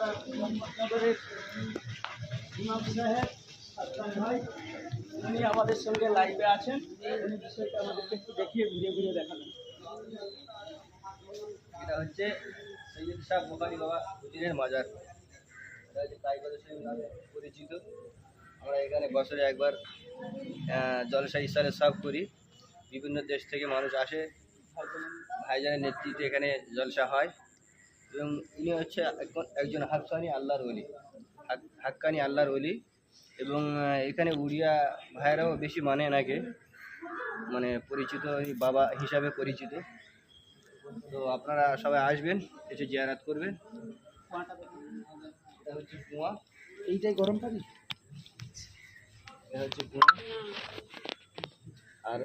মুহাম্মদনগরের ইমাম সাহেব হাসান ভাই উনি আমাদের সঙ্গে লাইভে আছেন। উনি বিষয়টা আমাদেরকে একটু দেখিয়ে ঘুরে ঘুরে দেখাবেন। এটা হচ্ছে সৈয়দ শাহ বুখারী বাবা হুজুরের মাজার। এটা হচ্ছে তাইবাদের শরীফ নামে পরিচিত। আমরা এখানে বছরে একবার জলসা ইফতারে সার্ভ করি। বিভিন্ন দেশ থেকে মানুষ আসে, ভাইজানের নেতৃত্বে এখানে জলসা হয়। এবং ইনি হচ্ছে একজন হাক্কানি আল্লাহর ওলি, হাক্কানি আল্লাহর ওলি। এবং এখানে উড়িয়া ভাইয়েরাও বেশি মানে এনাকে, মানে পরিচিত বাবা হিসাবে পরিচিত। তো আপনারা সবাই আসবেন, এসে জিয়ারত করবেন। এটা হচ্ছে কুয়া, এইটাই গরম পানি। এটা হচ্ছে কুয়া। আর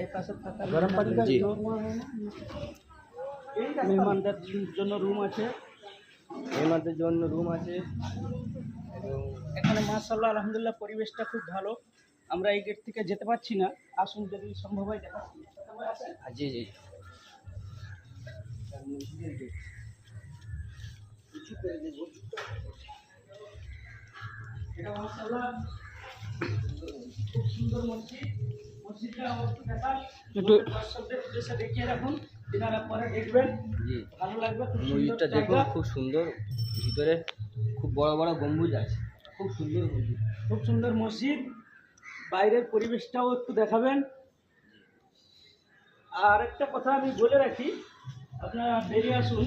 এই পাশে থাকা গরম পানি, জি। মেহমানদের জন্য রুম আছে, মেহমানদের জন্য রুম আছে। এবং এখানে মাশাআল্লাহ আলহামদুলিল্লাহ পরিবেশটা খুব ভালো। আমরা এই গেট থেকে যেতে পারছি না, আসুন যদি সম্ভব হয় দেখাচ্ছি। জি জি, এটা মাশাআল্লাহ খুব সুন্দর মসজিদ। মসজিদটা একটু দেখান, একটু দর্শকদের উদ্দেশ্যে দেখিয়ে রাখুন, তিনারা পরে দেখবেন, জি। ভালো লাগবে। খুব সুন্দর মসজিদটা দেখুন, জায়গা, খুব সুন্দর। ভিতরে খুব বড় বড় গম্বুজ আছে, খুব সুন্দর মসজিদ। খুব সুন্দর মসজিদ। বাইরের পরিবেশটাও একটু দেখাবেন। আর একটা কথা আমি বলে রাখি, আপনারা বেরিয়ে আসুন,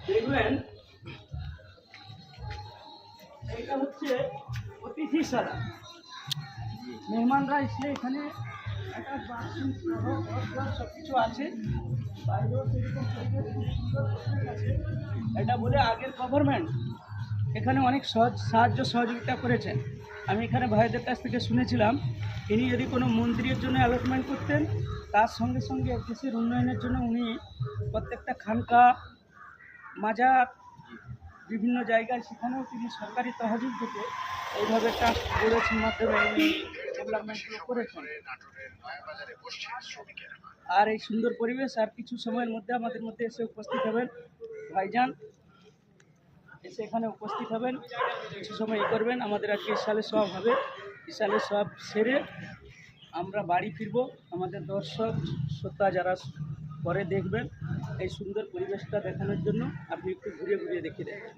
দেখবেন এটা হচ্ছে অতিথিশালা। মেহমানরা আসলে এখানে একটা বাথরুম সহ ঘর সব কিছু আছে। বাইরেও সেরকম পরিবেশ খুব সুন্দর আছে। এটা বলে আগের গভর্নমেন্ট এখানে অনেক সাহায্য সহযোগিতা করেছেন। আমি এখানে ভাইদের কাছ থেকে শুনেছিলাম, ইনি যদি কোনো মন্দিরের জন্য অ্যালটমেন্ট করতেন, তার সঙ্গে সঙ্গে দেশের উন্নয়নের জন্য উনি প্রত্যেকটা খানকা, মাজার, বিভিন্ন জায়গায় সেখানেও তিনি সরকারি তহবিল থেকে এইভাবে একটা করেছেন, মাধ্যমে উনি ডেভেলপমেন্টগুলো করেছেন। আর এই সুন্দর পরিবেশ, আর কিছু সময়ের মধ্যে আমাদের মধ্যে এসে উপস্থিত হবেন ভাইজান, এসে এখানে উপস্থিত হবেন, কিছু সময় করবেন। আমাদের আজকে ইশালে সব হবে, ইশালে সব সেরে আমরা বাড়ি ফিরব। আমাদের দর্শক শ্রোতা যারা পরে দেখবেন, এই সুন্দর পরিবেশটা দেখানোর জন্য আপনি একটু ঘুরিয়ে ঘুরিয়ে দেখিয়ে দেবেন।